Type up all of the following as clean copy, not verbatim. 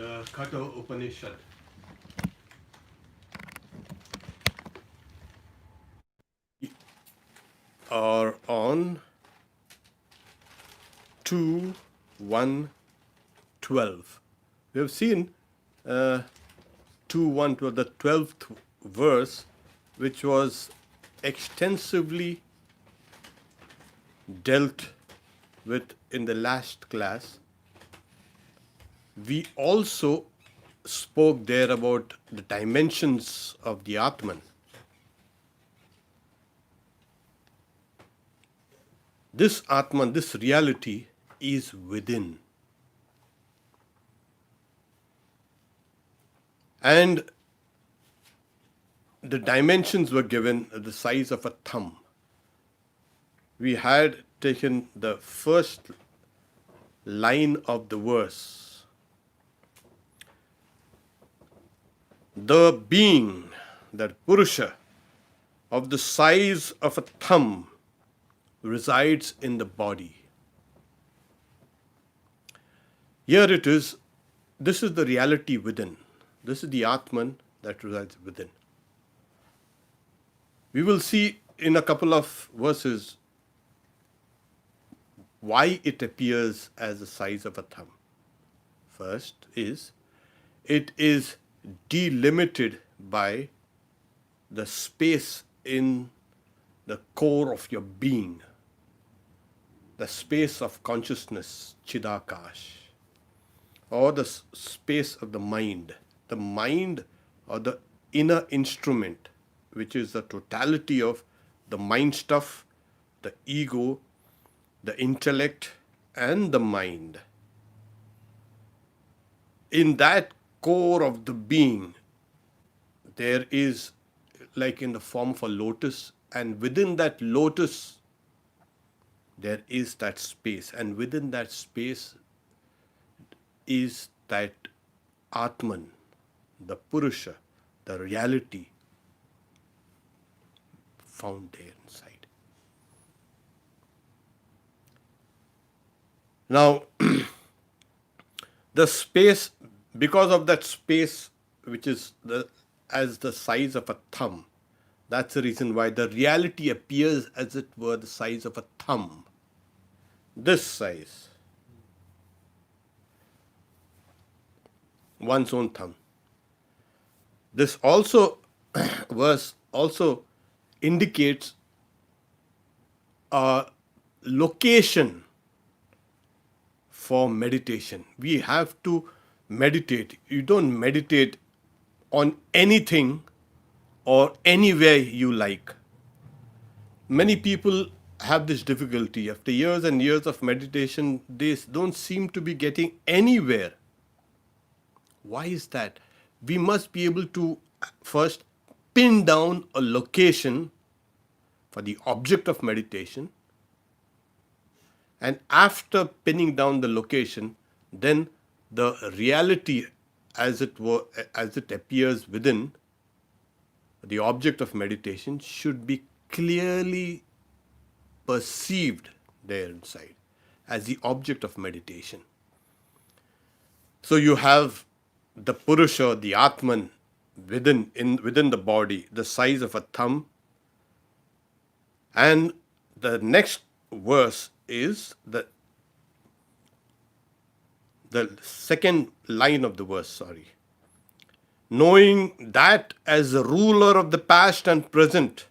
the Katha Upanishad. We are on 2 1 12. We have seen 2 1 12, the 12th verse, which was extensively dealt with in the last class. We also spoke there about the dimensions of the Atman. This Atman, this reality is within. And the dimensions were given the size of a thumb. We had taken the first line of the verse. The being, that Purusha, of the size of a thumb resides in the body. Here it is, this is the reality within. This is the Atman that resides within. We will see in a couple of verses why it appears as the size of a thumb. First is, it is delimited by the space in the core of your being, the space of consciousness, Chidakash, or the space of the mind or the inner instrument, which is the totality of the mind stuff, the ego, the intellect, and the mind. In that core of the being, there is, like in the form of a lotus, and within that lotus, there is that space, and within that space is that Atman, the Purusha, the reality found there inside. Now, the space, because of that space, which is as the size of a thumb, that's the reason why the reality appears as it were the size of a thumb. This size. One's own thumb. This also verse also indicates a location for meditation. We have to meditate. You don't meditate on anything or anywhere you like. Many people have this difficulty. After years and years of meditation, they don't seem to be getting anywhere. Why is that? We must be able to first pin down a location for the object of meditation, and after pinning down the location, then the reality as it appears within the object of meditation should be clearly perceived there inside as the object of meditation. So you have the Purusha, the Atman, within the body, the size of a thumb. And the next verse is the second line of the verse, knowing that as the ruler of the past and present,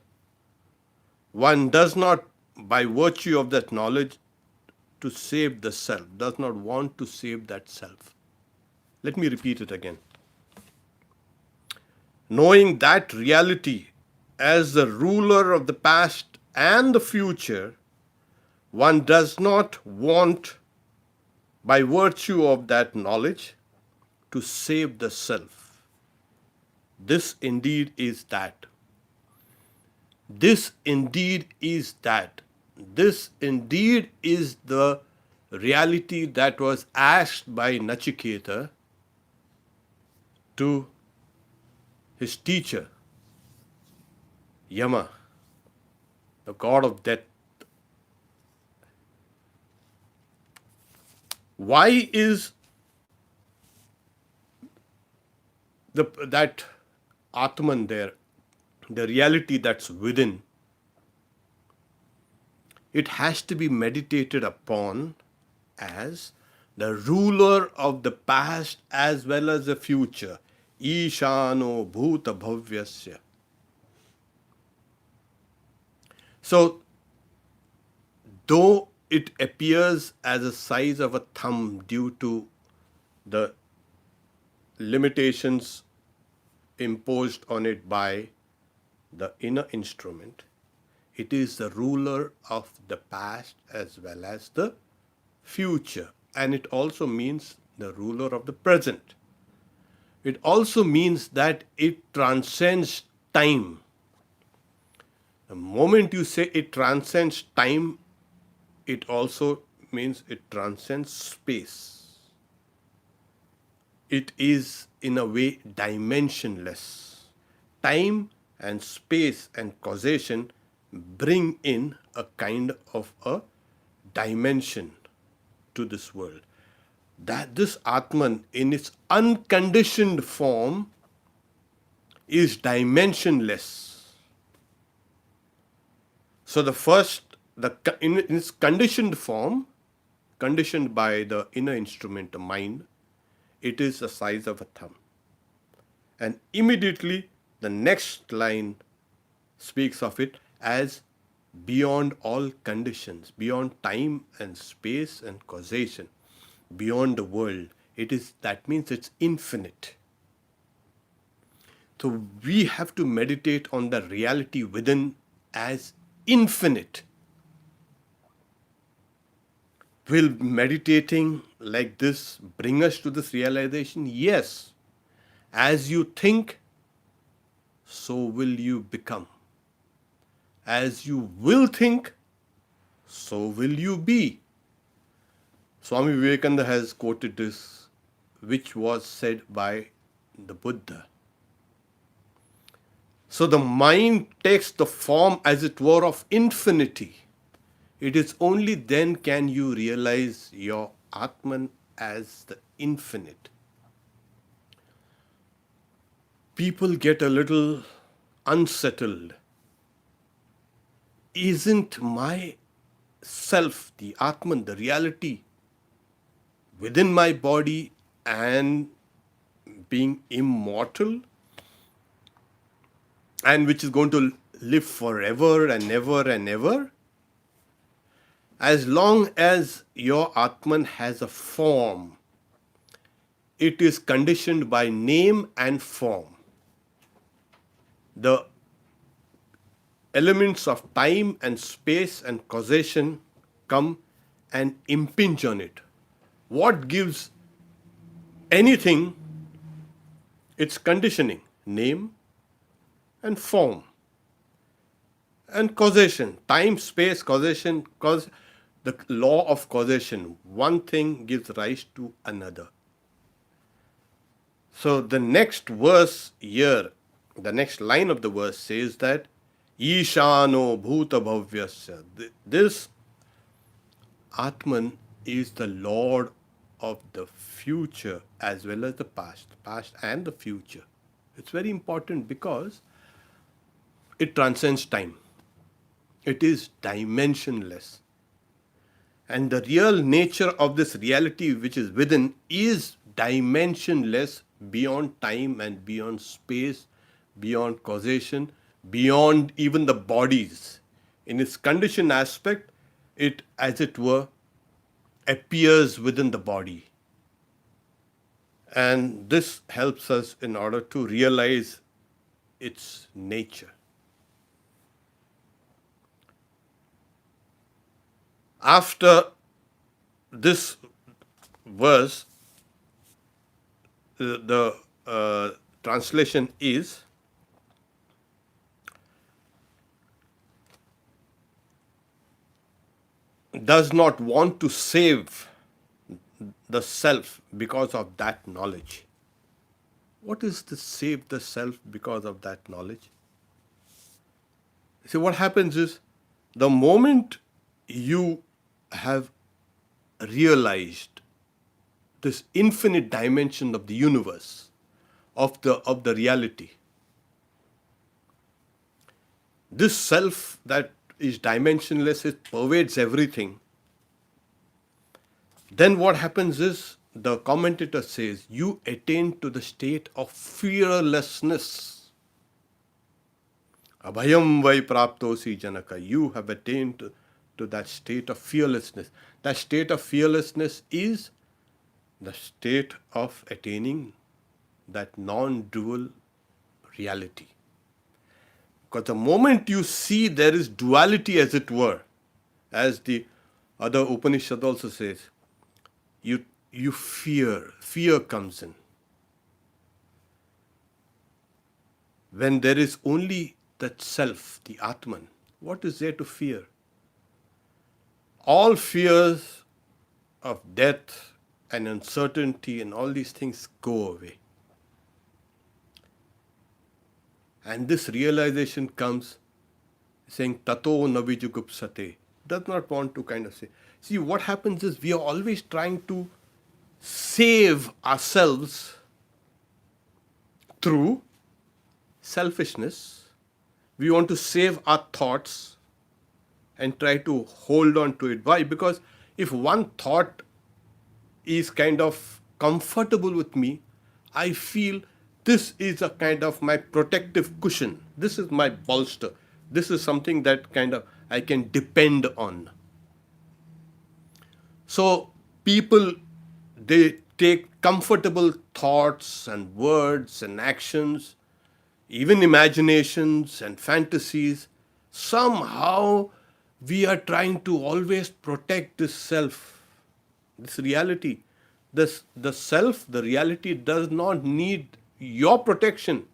one does not, by virtue of that knowledge, to save the self, does not want to save that self. Let me repeat it again. Knowing that reality as the ruler of the past and the future, one does not want, by virtue of that knowledge, to save the self. This indeed is that. This indeed is that. This indeed is the reality that was asked by Nachiketa to his teacher, Yama, the god of death. Why is that Atman there, the reality that's within, it has to be meditated upon as the ruler of the past as well as the future. Ishano bhuta bhavyasya. So, though it appears as a size of a thumb due to the limitations imposed on it by the inner instrument, it is the ruler of the past as well as the future. And it also means the ruler of the present. It also means that it transcends time. The moment you say it transcends time, it also means it transcends space. It is, in a way, dimensionless. Time and space and causation bring in a kind of a dimension to this world. That this Atman, in its unconditioned form, is dimensionless. So in its conditioned form, conditioned by the inner instrument, the mind, it is the size of a thumb. And immediately the next line speaks of it as beyond all conditions, beyond time and space and causation, beyond the world. That means it's infinite. So we have to meditate on the reality within as infinite. Will meditating like this bring us to this realization? Yes. As you think, so will you become. As you will think, so will you be. Swami Vivekananda has quoted this, which was said by the Buddha. So the mind takes the form, as it were, of infinity. It is only then can you realize your Atman as the infinite. People get a little unsettled. Isn't my self, the Atman, the reality within my body and being immortal, and which is going to live forever and ever and ever? As long as your Atman has a form, it is conditioned by name and form. The elements of time and space and causation come and impinge on it. What gives anything its conditioning? Name and form and causation. Time, space, causation, the law of causation. One thing gives rise to another. So the next verse here, the next line of the verse says that Ishano bhuta bhavyasya. This Atman is the Lord of the future as well as the past and the future. It's very important because it transcends time. It is dimensionless. And the real nature of this reality which is within is dimensionless, beyond time and beyond space, beyond causation, beyond even the bodies. In its conditioned aspect, it, as it were, appears within the body. And this helps us in order to realize its nature. After this verse, the translation is, does not want to save the self because of that knowledge. What is to save the self because of that knowledge? See, what happens is, the moment you have realized this infinite dimension of the universe, of the reality. This self that is dimensionless, it pervades everything. Then what happens is, the commentator says, you attain to the state of fearlessness. Abhayam vai praptosi janaka. You have attained to that state of fearlessness. That state of fearlessness is the state of attaining that non-dual reality. Because the moment you see there is duality, as it were, as the other Upanishad also says, you fear comes in. When there is only that self, the Atman, what is there to fear? All fears of death and uncertainty and all these things go away. And this realization comes saying, Tato navijugupsate. Does not want to kind of say. See, what happens is we are always trying to save ourselves through selfishness. We want to save our thoughts and try to hold on to it. Why? Because if one thought is kind of comfortable with me, I feel this is a kind of my protective cushion. This is my bolster. This is something that kind of I can depend on. So people, they take comfortable thoughts and words and actions, even imaginations and fantasies. Somehow we are trying to always protect this self, this reality. The self, the reality does not need your protection.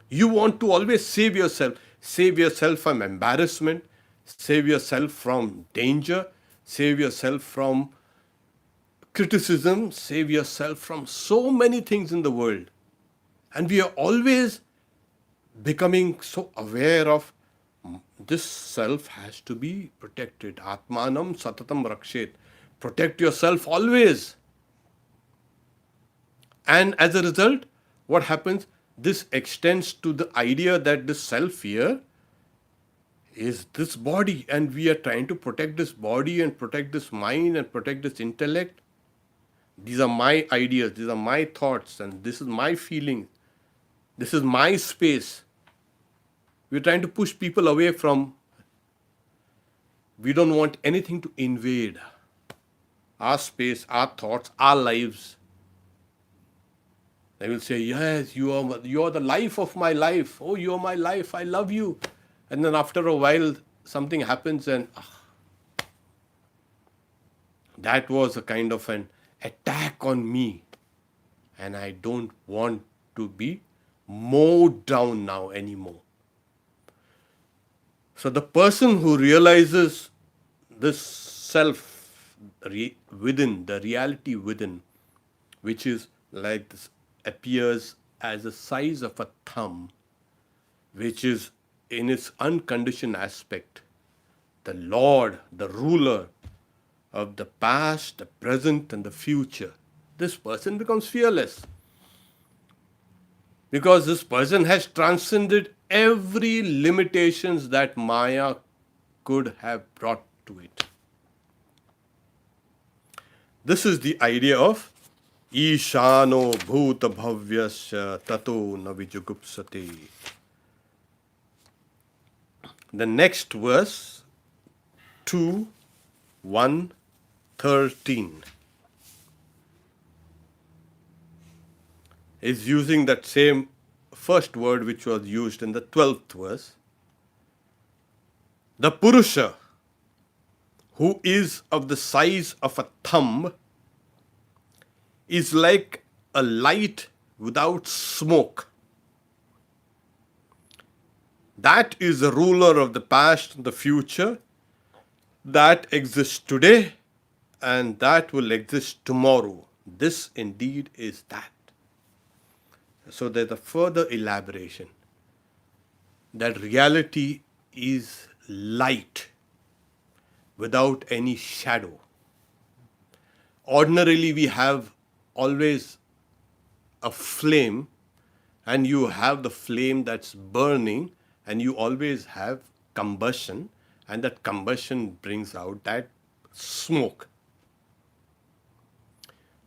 You want to always save yourself. Save yourself from embarrassment, save yourself from danger, save yourself from criticism, save yourself from so many things in the world. And we are always becoming so aware of this self has to be protected. Atmanam satatam rakshet. Protect yourself always. And as a result, what happens? This extends to the idea that this self here is this body, and we are trying to protect this body and protect this mind and protect this intellect. These are my ideas, these are my thoughts, and this is my feeling. This is my space. We're trying to push people away from. We don't want anything to invade our space, our thoughts, our lives. They will say, yes, you are the life of my life. Oh, you are my life. I love you. And then after a while, something happens and that was a kind of an attack on me. And I don't want to be mowed down now anymore. So the person who realizes this self within, the reality within, which is like this, appears as the size of a thumb, which is in its unconditioned aspect, the Lord, the ruler of the past, the present, and the future. This person becomes fearless. Because this person has transcended every limitations that Maya could have brought to it. This is the idea of Ishano bhuta bhavyasya tato navijugupsate. The next verse, 2:1-13, is using that same first word which was used in the 12th verse. The Purusha, who is of the size of a thumb, is like a light without smoke. That is the ruler of the past and the future, that exists today and that will exist tomorrow. This indeed is that. So there's a further elaboration that reality is light without any shadow. Ordinarily, we have always a flame, and you have the flame that's burning, and you always have combustion, and that combustion brings out that smoke.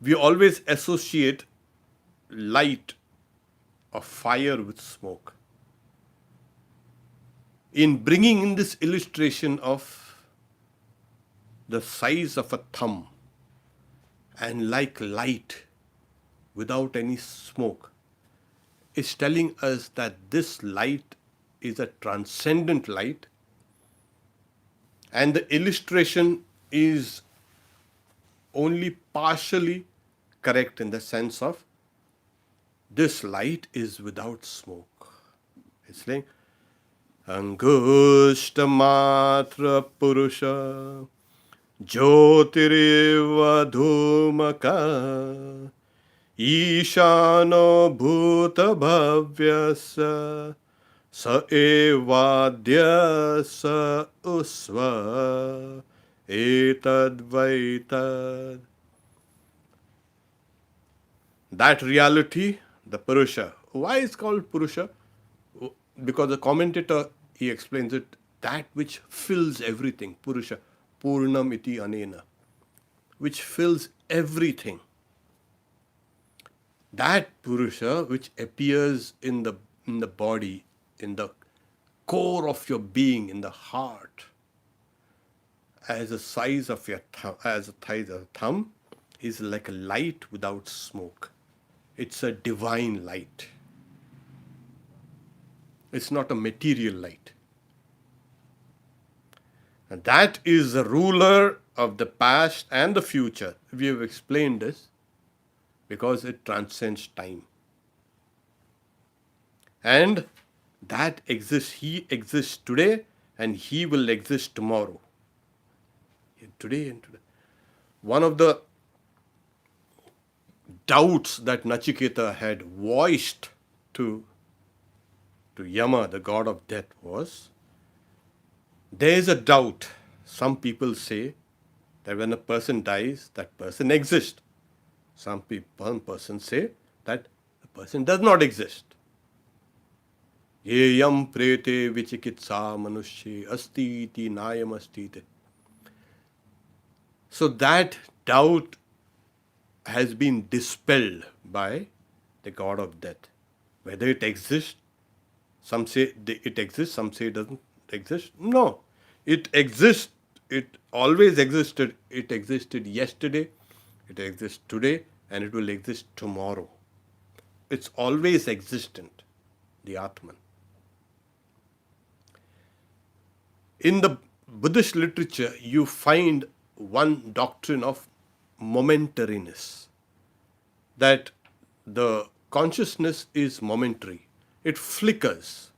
We always associate light or fire with smoke. In bringing in this illustration of the size of a thumb and like light without any smoke, is telling us that this light is a transcendent light, and the illustration is only partially correct in the sense of this light is without smoke. It's like Angushta Matra Purusha Jyotireva Dhumaka Ishano Bhuta Bhavyasa Sa Evadya Sa Usva Etad Vaitad. That reality, the Purusha. Why is it called Purusha? Because the commentator, he explains it, that which fills everything. Purusha. Purnam iti anena. Which fills everything. That Purusha which appears in the body, in the core of your being, in the heart, as the size of your thumb, is like a light without smoke. It's a divine light. It's not a material light. And that is the ruler of the past and the future. We have explained this because it transcends time. And that exists. He exists today and he will exist tomorrow. Today and today. One of the doubts that Nachiketa had voiced to Yama, the god of death, was, there is a doubt. Some people say that when a person dies, that person exists. Some person say that the person does not exist. Yeyam prete vichikitsa manushye asti iti nayam asti. So that doubt has been dispelled by the god of death. Whether it exists, some say it exists, some say it doesn't exist. No, it exists. It always existed. It existed yesterday, it exists today, and it will exist tomorrow. It's always existent, the Atman. In the Buddhist literature, you find one doctrine of momentariness, that the consciousness is momentary. It flickers.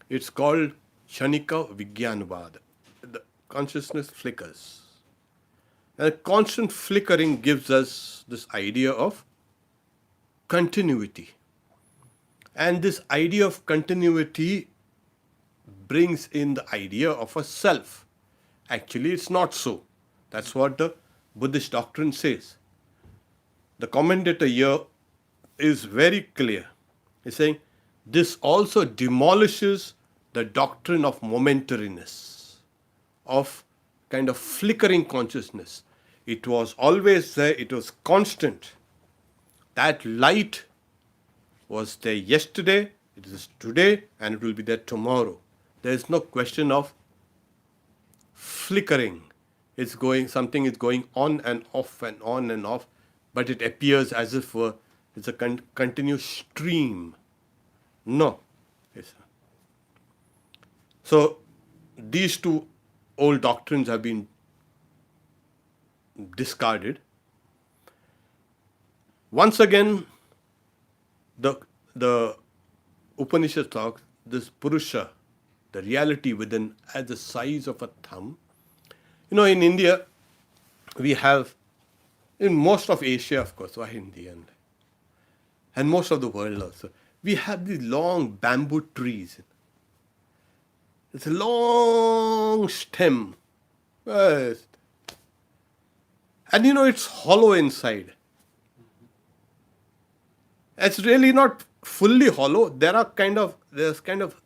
It's called Shanika Vijnanavad. The consciousness flickers. And constant flickering gives us this idea of continuity. And this idea of continuity brings in the idea of a self. Actually, it's not so. That's what the Buddhist doctrine says. The commentator here is very clear. He's saying this also demolishes the doctrine of momentariness, of kind of flickering consciousness. It was always there, it was constant. That light was there yesterday, it is today, and it will be there tomorrow. There is no question of flickering. Something is going on and off and on and off, but it appears as if it's a continuous stream. No. So these two old doctrines have been discarded. Once again, the Upanishad talks this Purusha, the reality within, as the size of a thumb. In India, we have, in most of Asia, of course, why India, and most of the world also, we have these long bamboo trees. It's a long stem. Yes. And it's hollow inside. It's really not fully hollow. There's kind of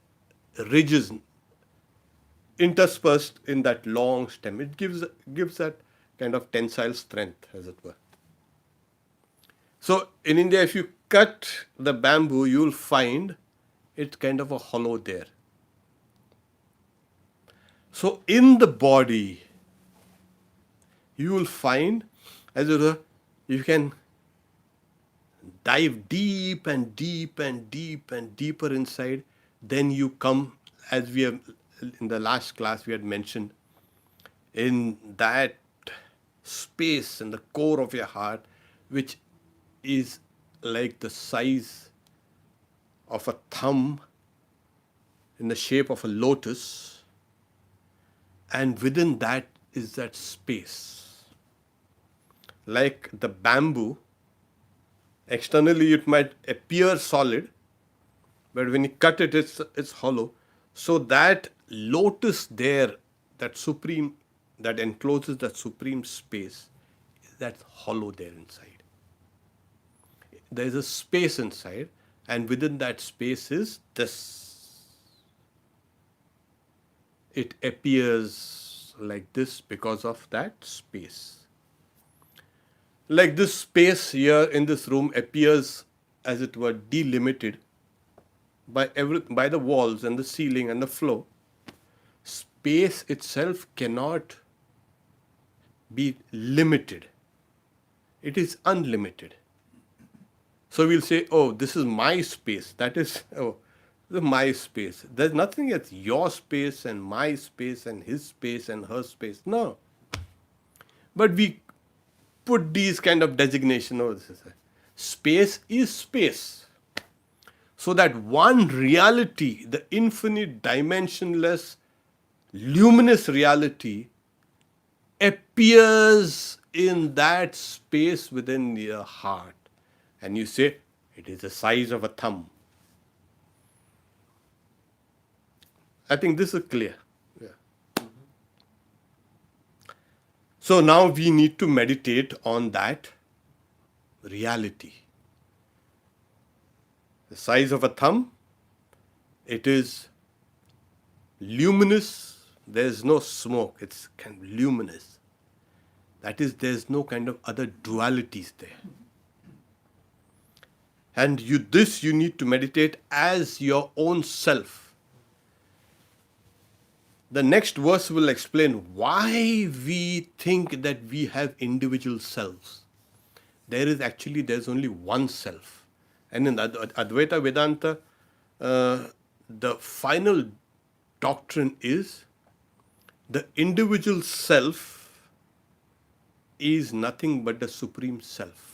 ridges interspersed in that long stem. It gives that kind of tensile strength, as it were. So in India, if you cut the bamboo, you'll find it's kind of a hollow there. So in the body, you will find, as it were, you can dive deep and deep and deep and deeper inside. Then you come, as we have in the last class we had mentioned, in that space in the core of your heart, which is like the size of a thumb in the shape of a lotus, and within that is that space. Like the bamboo, externally it might appear solid, but when you cut it, it's hollow. So that lotus there, that supreme, that encloses that supreme space, that's hollow there inside. There is a space inside, and within that space is this. It appears like this because of that space. Like this space here in this room appears, as it were, delimited by the walls and the ceiling and the floor. Space itself cannot be limited. It is unlimited. So we'll say, oh, this is my space. That is, oh, this is my space. There's nothing as your space and my space and his space and her space. No. But we put these kind of designation. Oh, this is space is space. So that one reality, the infinite, dimensionless, luminous reality, appears in that space within your heart. And you say, it is the size of a thumb. I think this is clear. Yeah. So now we need to meditate on that reality. The size of a thumb, it is luminous, there's no smoke, it's kind of luminous. That is, there's no kind of other dualities there. And you need to meditate as your own self. The next verse will explain why we think that we have individual selves. There's only one self. And in Advaita Vedanta, the final doctrine is the individual self is nothing but the supreme self.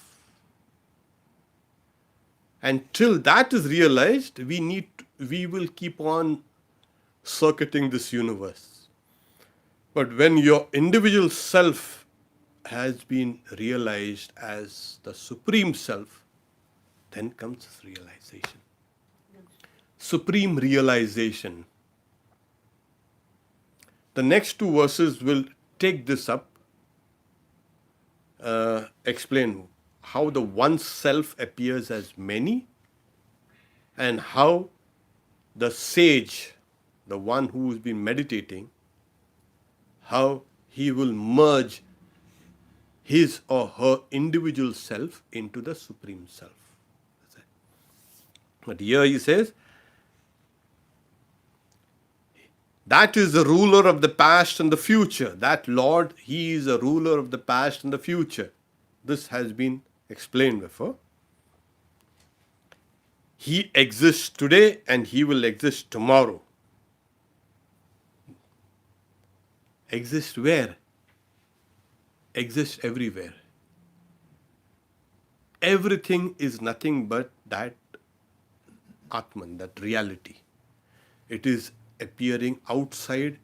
Until that is realized, we will keep on circuiting this universe. But when your individual self has been realized as the supreme self, then comes this realization. Supreme realization. The next two verses will take this up, explain how the one self appears as many, and how the sage, the one who has been meditating, how he will merge his or her individual self into the supreme self. But here he says, that is the ruler of the past and the future. That Lord, he is a ruler of the past and the future. This has been explained before. He exists today and he will exist tomorrow. Exist where? Exist everywhere. Everything is nothing but that Atman, that reality. It is appearing outside.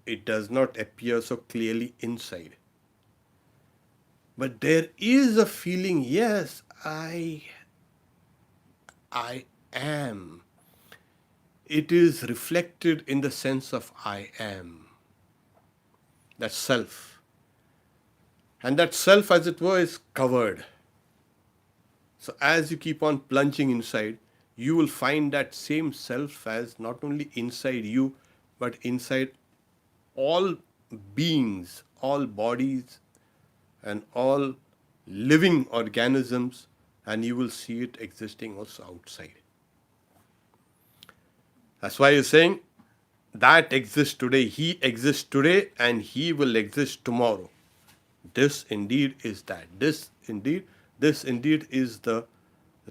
It does not appear so clearly inside. But there is a feeling, yes, I am. It is reflected in the sense of I am. That self. And that self, as it were, is covered. So as you keep on plunging inside, you will find that same self as not only inside you, but inside all beings, all bodies, and all living organisms, and you will see it existing also outside. That's why he's saying that exists today, he exists today, and he will exist tomorrow. This indeed is that. This indeed is the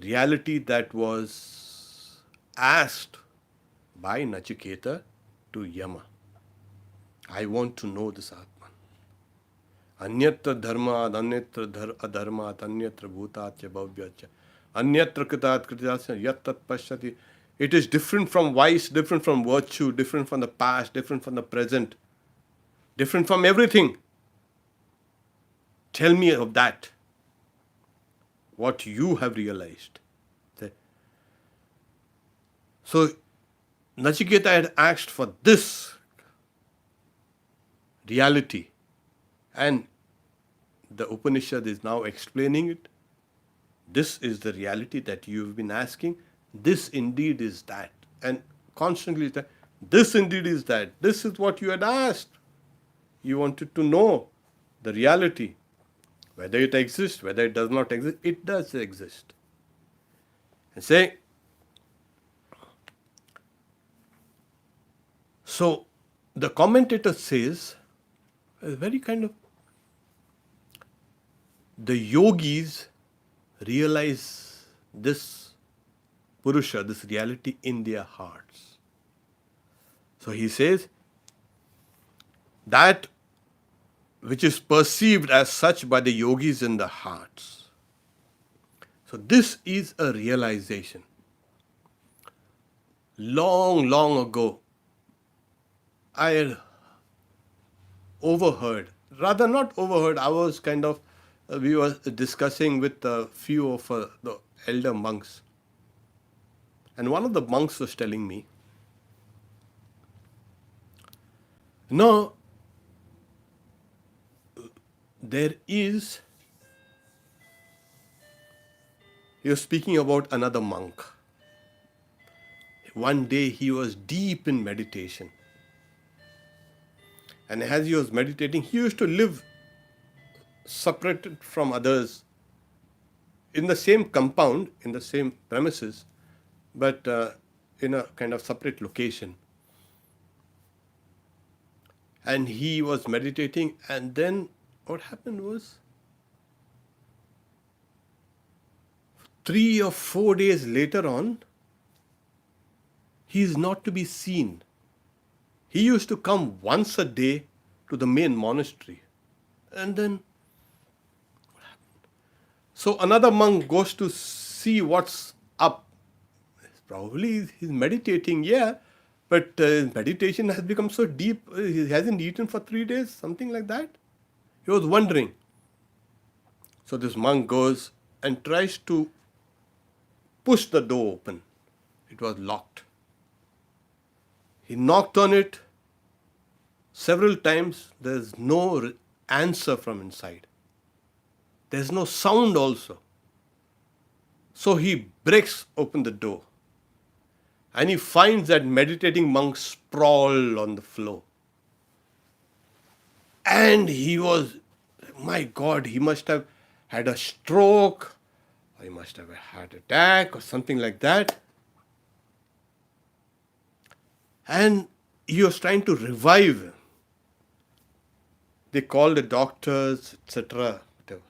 reality that was asked by Nachiketa to Yama. I want to know this Atman. Anyatra dharma, anyatra adharma, anyatra bhutatya bhavyatya, anyatra kritat kritasya yattat pashyati. It is different from vice, different from virtue, different from the past, different from the present, different from everything. Tell me of that, what you have realized. So, Nachiketa had asked for this reality, and the Upanishad is now explaining it. This is the reality that you've been asking. This indeed is that. And constantly, this indeed is that. This is what you had asked. You wanted to know the reality. Whether it exists, whether it does not exist, it does exist. And say, so the commentator says, very kind of, the yogis realize this Purusha, this reality in their hearts. So he says, that which is perceived as such by the yogis in the hearts. So this is a realization. Long, long ago, I had overheard, rather not overheard, I was kind of, we were discussing with a few of the elder monks. And one of the monks was telling me, no, there is, he was speaking about another monk. One day he was deep in meditation. And as he was meditating, he used to live separated from others in the same compound, in the same premises, but in a kind of separate location. And he was meditating, and then what happened was, 3 or 4 days later on, he is not to be seen. He used to come once a day to the main monastery. And then, so another monk goes to see what's up. Probably he's meditating, yeah, but meditation has become so deep, he hasn't eaten for 3 days, something like that. He was wondering. So this monk goes and tries to push the door open. It was locked. He knocked on it several times. There's no answer from inside. There's no sound also. So he breaks open the door. And he finds that meditating monk sprawled on the floor. And he was, my God, he must have had a stroke, or he must have a heart attack, or something like that. And he was trying to revive him. They called the doctors, etc. Whatever.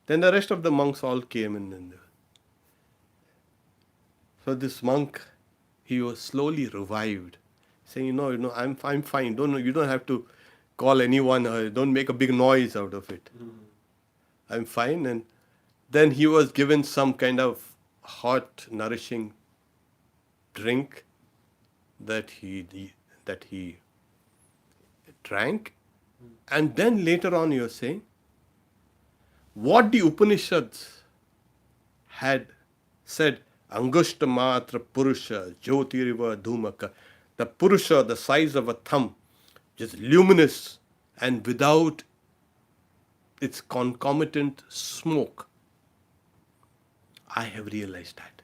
Then the rest of the monks all came in. So this monk, he was slowly revived, saying, I'm fine. You don't have to call anyone. Don't make a big noise out of it. I'm fine. And then he was given some kind of hot, nourishing drink that he drank. And then later on, he was saying, what the Upanishads had said, Angushta Matra Purusha, Jyotiriva Dhumaka. The Purusha, the size of a thumb, just luminous and without its concomitant smoke. I have realized that.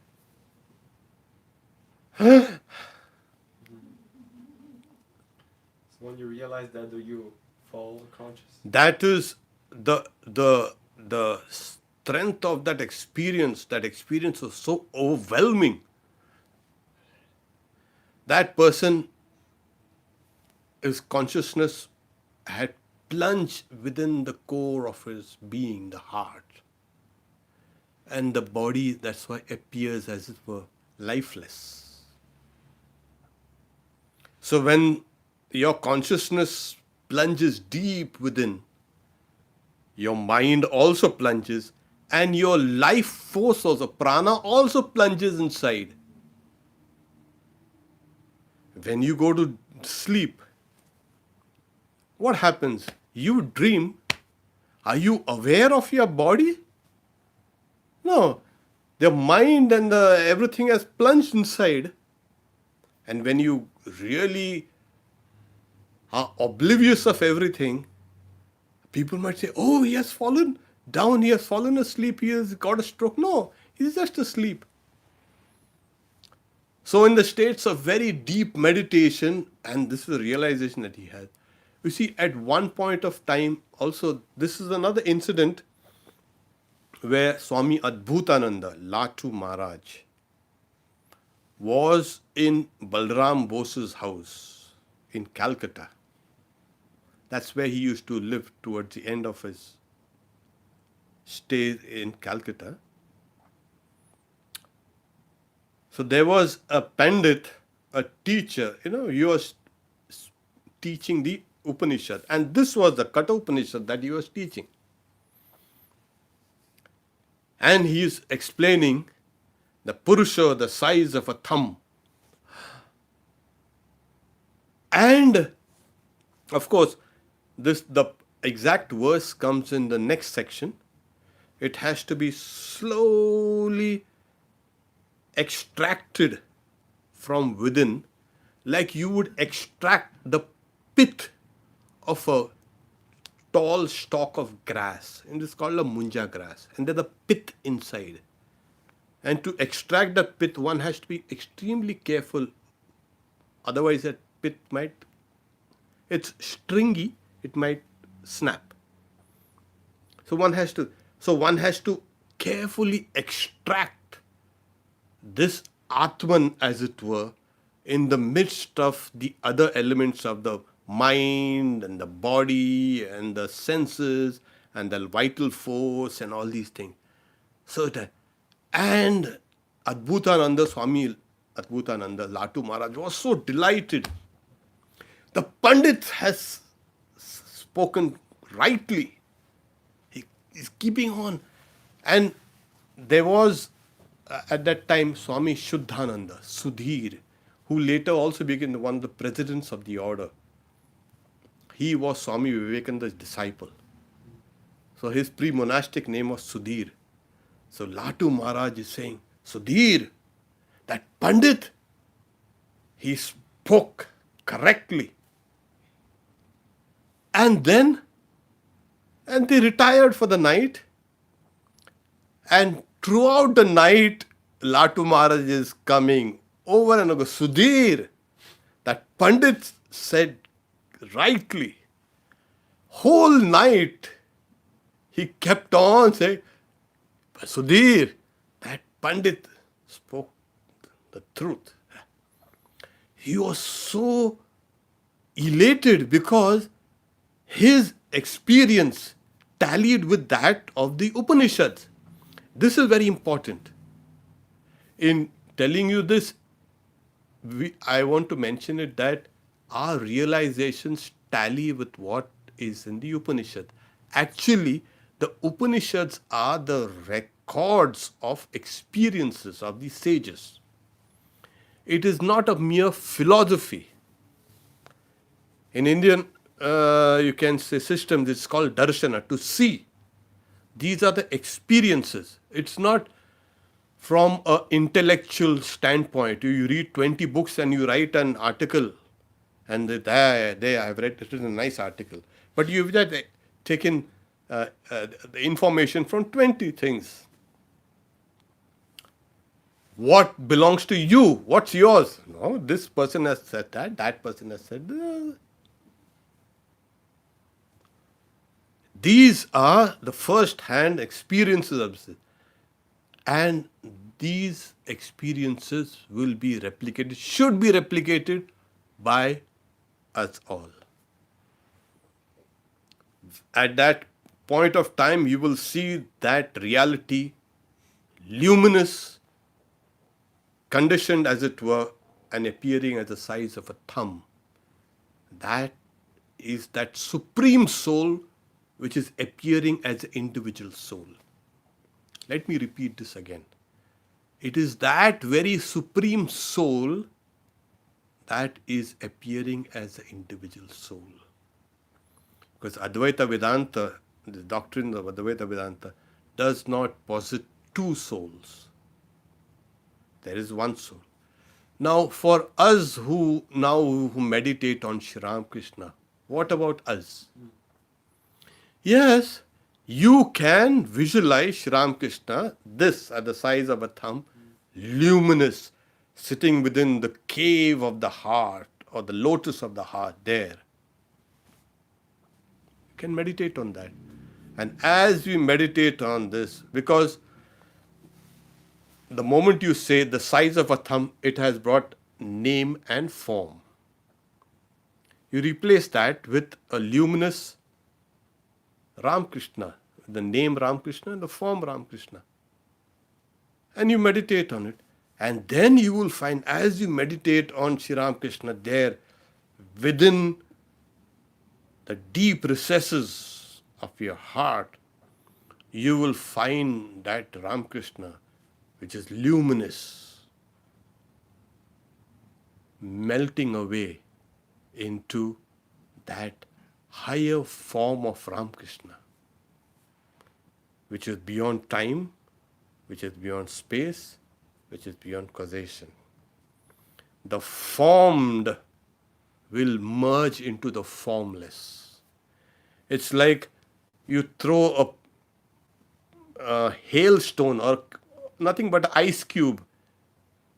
So when you realize that, do you fall conscious? That is the strength of that experience. That experience was so overwhelming. That person, his consciousness had plunged within the core of his being, the heart. And the body, that's why, appears as it were lifeless. So when your consciousness plunges deep within, your mind also plunges, and your life force also, prana, also plunges inside. When you go to sleep, what happens? You dream. Are you aware of your body? No. The mind and everything has plunged inside. And when you really are oblivious of everything, people might say, oh, he has fallen down, he has fallen asleep, he has got a stroke. No, he's just asleep. So, in the states of very deep meditation, and this is a realization that he has, you see, at one point of time, also, this is another incident where Swami Adbhutananda, Latu Maharaj, was in Balram Bose's house in Calcutta. That's where he used to live towards the end of his stay in Calcutta. So there was a pandit, a teacher, he was teaching the Upanishad. And this was the Katha Upanishad that he was teaching. And he is explaining the Purusha, the size of a thumb. And, of course, the exact verse comes in the next section. It has to be slowly extracted from within, like you would extract the pith of a tall stalk of grass. And it's called a munja grass. And there's a pith inside. And to extract that pith, one has to be extremely careful. Otherwise, that pith it's stringy, it might snap. So one has to carefully extract this Atman, as it were, in the midst of the other elements of the mind and the body and the senses and the vital force and all these things. And Adbhutananda, Swami Adbhutananda, Latu Maharaj was so delighted. The Pandit has spoken rightly. He is keeping on. And there was at that time Swami Shuddhananda, Sudhir, who later also became one of the presidents of the order. He was Swami Vivekananda's disciple. So his pre-monastic name was Sudhir. So Latu Maharaj is saying, Sudhir, that Pandit, he spoke correctly. And they retired for the night. And throughout the night, Latu Maharaj is coming over and over. Sudhir, that Pandit said rightly. Whole night, he kept on saying, Sudhir, that Pandit spoke the truth. He was so elated because his experience tallied with that of the Upanishads. This is very important. In telling you this, I want to mention it that our realizations tally with what is in the Upanishad. Actually, the Upanishads are the records of experiences of the sages. It is not a mere philosophy. In Indian, you can say systems, it's called darshana, to see. These are the experiences. It's not from an intellectual standpoint. You read 20 books and you write an article, and there I have read, it is a nice article. But you've just taken the information from 20 things. what belongs to you, what's yours. No, this person has said that, that person has said that. These are the first-hand experiences of this. And these experiences will be replicated, should be replicated by us all. At that point of time, you will see that reality luminous, conditioned as it were, and appearing as the size of a thumb. That is that supreme soul which is appearing as an individual soul. Let me repeat this again. It is that very supreme soul that is appearing as an individual soul. Because Advaita Vedanta, the doctrine of Advaita Vedanta, does not posit two souls. There is one soul. Now, for us who meditate on Shri Ram Krishna, what about us? Yes, you can visualize Shri Ram Krishna, this at the size of a thumb, luminous, sitting within the cave of the heart or the lotus of the heart there. You can meditate on that. And as we meditate on this, because the moment you say the size of a thumb, it has brought name and form. You replace that with a luminous Ram Krishna, the name Ram Krishna and the form Ram Krishna. And you meditate on it. And then you will find, as you meditate on Shri Ram Krishna there, within the deep recesses of your heart, you will find that Ram Krishna, which is luminous, melting away into that higher form of Ram Krishna, which is beyond time, which is beyond space, which is beyond causation. The formed will merge into the formless. It's like you throw a hailstone or nothing but an ice cube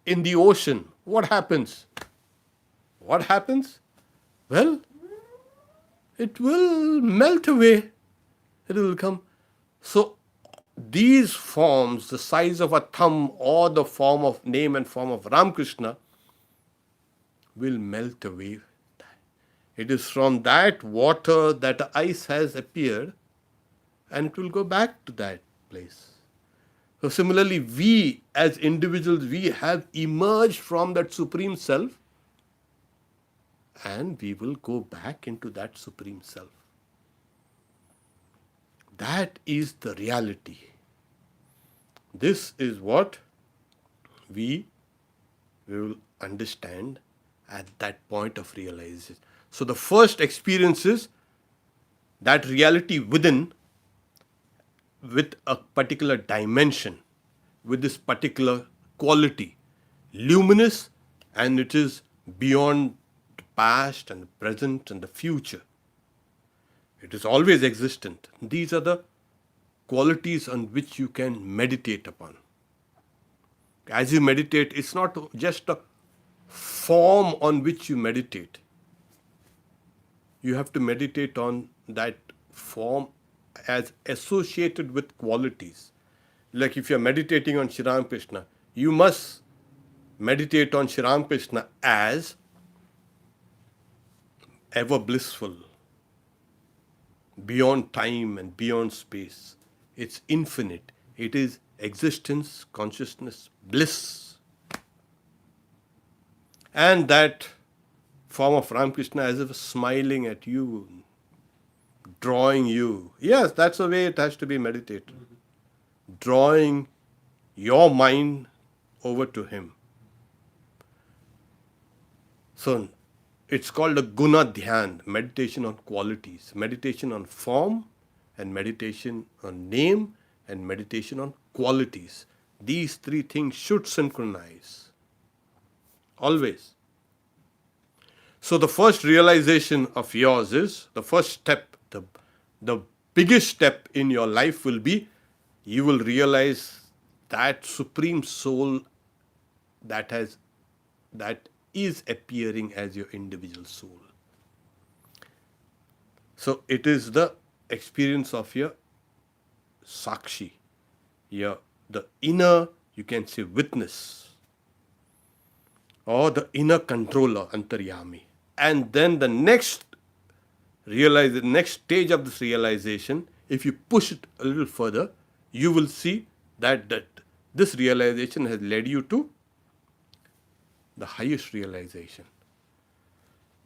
in the ocean. What happens? What happens? Well, it will melt away. It will come. So these forms, the size of a thumb or the form of name and form of Ramakrishna, will melt away. It is from that water that the ice has appeared, and it will go back to that place. So similarly, we as individuals, we have emerged from that Supreme Self, and we will go back into that Supreme Self. That is the reality. This is what we will understand at that point of realization. So the first experience is that reality within, with a particular dimension, with this particular quality, luminous, and it is beyond the past and the present and the future. It is always existent. These are the qualities on which you can meditate upon. As you meditate, it's not just a form on which you meditate. You have to meditate on that form as associated with qualities. Like if you're meditating on Shri Ram Krishna, you must meditate on Shri Ram Krishna as ever blissful, beyond time and beyond space. It's infinite. It is existence, consciousness, bliss. And that form of Ramakrishna as if smiling at you, drawing you. Yes, that's the way it has to be meditated. Drawing your mind over to him. So it's called a guna dhyan, meditation on qualities, meditation on form, and meditation on name, and meditation on qualities. These three things should synchronize. Always. So the first realization of yours is, the first step, the biggest step in your life will be, you will realize that Supreme Soul that is appearing as your individual soul. So it is the experience of your sakshi, the inner, you can say, witness, or the inner controller, antaryami. And then the next stage of this realization, if you push it a little further, you will see that this realization has led you to the highest realization.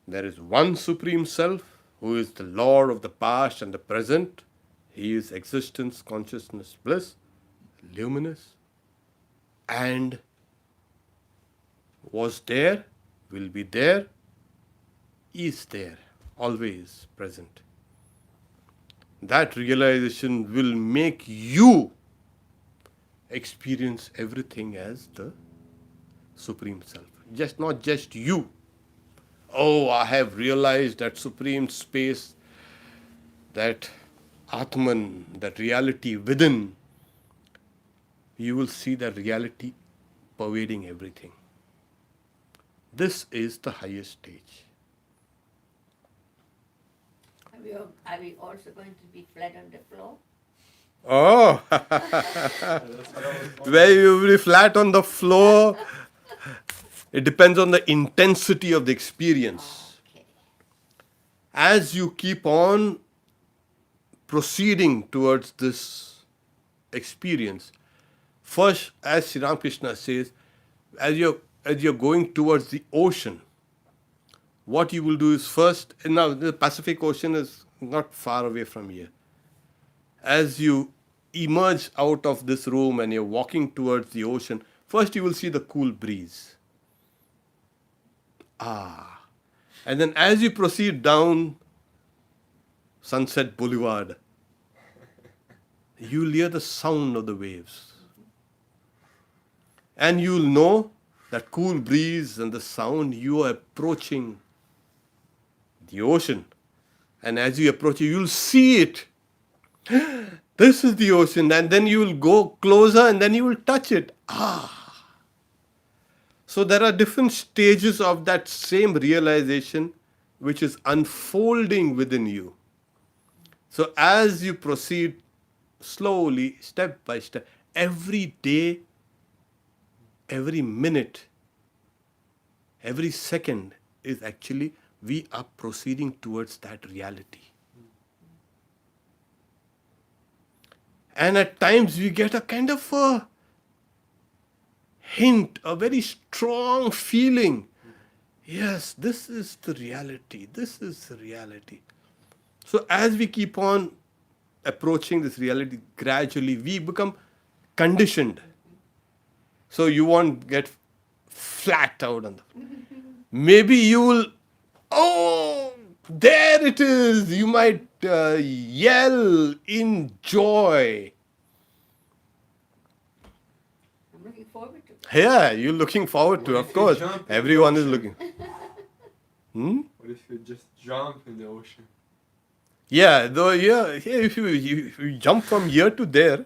There is one Supreme Self who is the Lord of the past and the present. He is existence, consciousness, bliss, luminous, and was there, will be there, is there, always present. That realization will make you experience everything as the Supreme Self. Not just you. Oh, I have realized that supreme space, that Atman, that reality within. You will see that reality pervading everything. This is the highest stage. Are we also going to be flat on the floor? Oh, where you will be flat on the floor. It depends on the intensity of the experience. Okay. As you keep on proceeding towards this experience, first, as Sri Ramakrishna says, as you're going towards the ocean, what you will do is first, and now the Pacific Ocean is not far away from here. As you emerge out of this room and you're walking towards the ocean, first you will see the cool breeze. And then as you proceed down Sunset Boulevard, you'll hear the sound of the waves. And you'll know that cool breeze and the sound, you are approaching the ocean. And as you approach it, you'll see it. This is the ocean. And then you will go closer and then you will touch it. So there are different stages of that same realization which is unfolding within you. So as you proceed slowly, step by step, every day, every minute, every second is actually, we are proceeding towards that reality. And at times we get a kind of a hint, a very strong feeling. Yes, this is the reality. This is the reality. So as we keep on approaching this reality, gradually we become conditioned. So you won't get flat out on the floor. Maybe you will, oh, there it is. You might yell in joy. I'm looking forward to that. Yeah, you're looking forward to, What of if you course. jump in the Everyone is ocean? looking. What if you just jump in the ocean? Yeah, though, if you jump from here to there,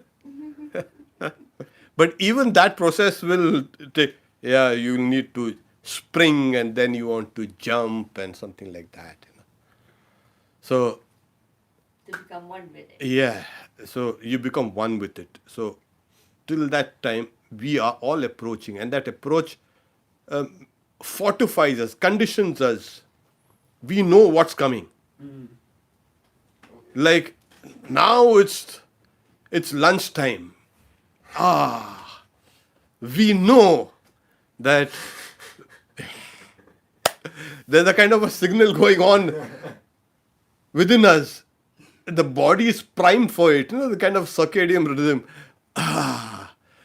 but even that process will take, you need to spring and then you want to jump and something like that. So, To become one with it. yeah, so you become one with it. So, till that time, we are all approaching, and that approach fortifies us, conditions us. We know what's coming. Like now it's lunchtime. We know that there's a kind of a signal going on within us. The body is primed for it, the kind of circadian rhythm.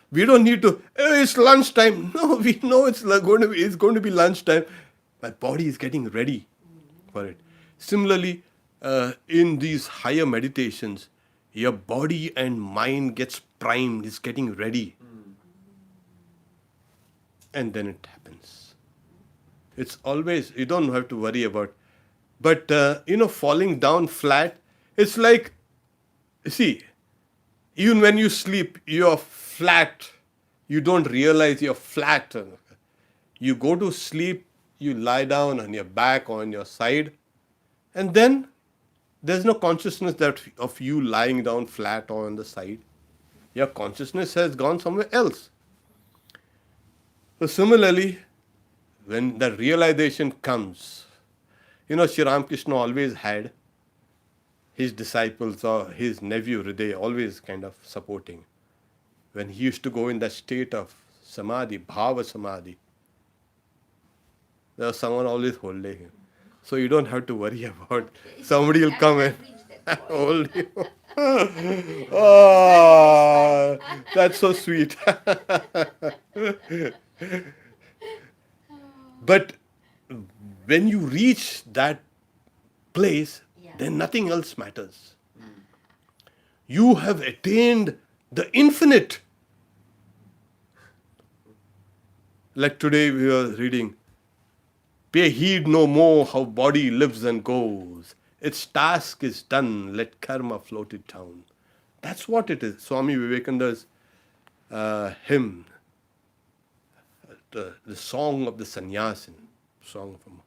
We don't need to, it's lunchtime. No, we know it's going to be lunchtime. My body is getting ready for it. Similarly, in these higher meditations, your body and mind gets primed, is getting ready. And then it happens. It's always, you don't have to worry about. But, falling down flat, it's like, see, even when you sleep, you're flat. You don't realize you're flat. You go to sleep, you lie down on your back or on your side, and then there's no consciousness that of you lying down flat or on the side. Your consciousness has gone somewhere else. So similarly, when the realization comes, Sri Ramakrishna always had his disciples or his nephew Hriday always kind of supporting. When he used to go in that state of samadhi, bhava samadhi, there was someone always holding him. So you don't have to worry about somebody will come and hold you. Oh, that's so sweet. But when you reach that place, then nothing else matters. You have attained the infinite. Like today we were reading, pay heed no more how body lives and goes. Its task is done, let karma float it down. That's what it is. Swami Vivekananda's hymn, the song of the sannyasin, song of a monk.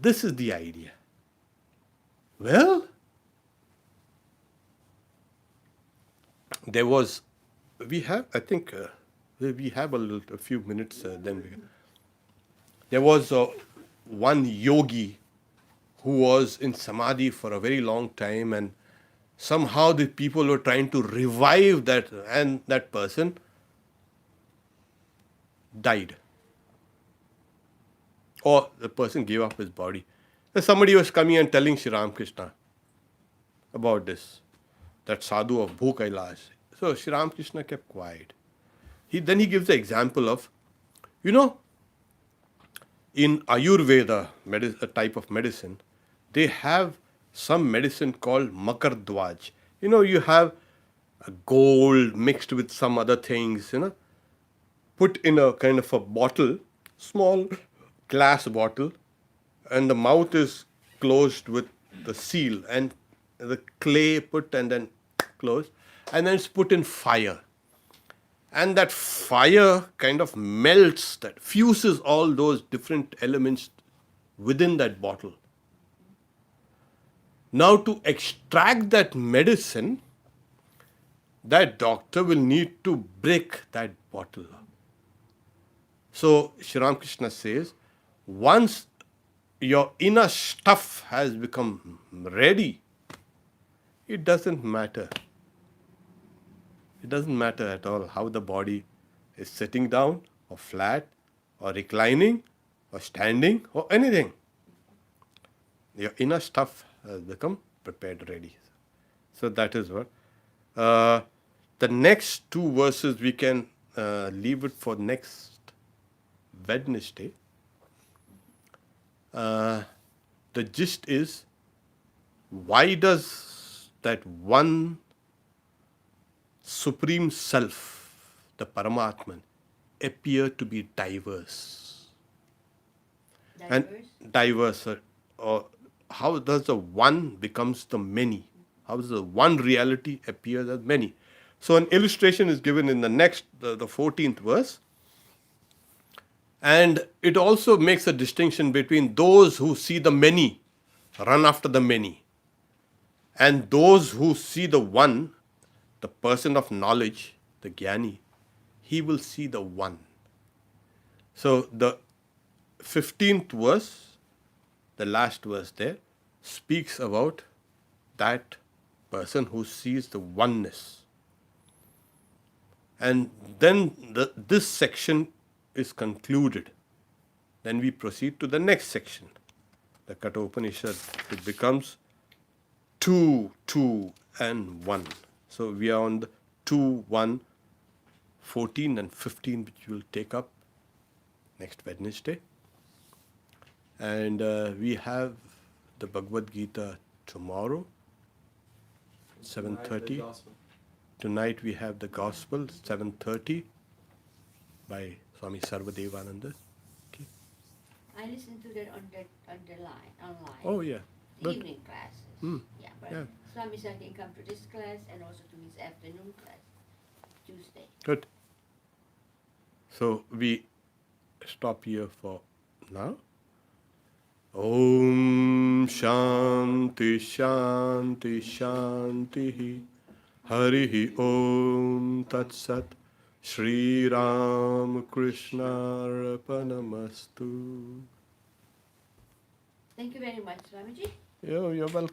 This is the idea. Well, there was, we have, I think, we have a few minutes. There was one yogi who was in samadhi for a very long time, and somehow the people were trying to revive that, and that person died. Or the person gave up his body. And somebody was coming and telling Sri Ramakrishna about this, that sadhu of Bhukailash. So Sri Ramakrishna kept quiet. Then he gives the example of, in Ayurveda, a type of medicine, they have some medicine called Makardwaj. You have gold mixed with some other things, put in a kind of a bottle, small glass bottle, and the mouth is closed with the seal, and the clay put and then closed, and then it's put in fire. And that fire kind of melts, that fuses all those different elements within that bottle. Now, to extract that medicine, that doctor will need to break that bottle. So, Sri Ramakrishna says, once your inner stuff has become ready, it doesn't matter. It doesn't matter at all how the body is sitting down or flat or reclining or standing or anything. Your inner stuff has become prepared, ready. So that is what. The next two verses we can leave it for next Wednesday. The gist is, why does that one Supreme Self, the Paramatman, appear to be diverse? And diverse, or how does the one becomes the many? How does the one reality appear as many? So an illustration is given in the next, the 14th verse. And it also makes a distinction between those who see the many, run after the many, and those who see the one, the person of knowledge, the Jnani, he will see the one. So the 15th verse, the last verse there, speaks about that person who sees the oneness. And then this section is concluded. Then we proceed to the next section, the Katha Upanishad. It becomes 2, 2 and 1. So we are on the 2, 1, 14 and 15, which we will take up next Wednesday. And we have the Bhagavad Gita tomorrow, 7:30. Tonight we have the Gospel, 7:30, by Swami Sarvadevananda. Okay. I listen to that online. Oh yeah. Good. Evening classes. Yeah, but Yeah. Swami Sir can come to this class and also to his afternoon class, Tuesday. Good. So we stop here for now. Om Shanti Shanti Shanti Harihi Om Tat Sat Shri Ram Krishna Arpanamastu. Thank you very much, Swamiji. You're welcome.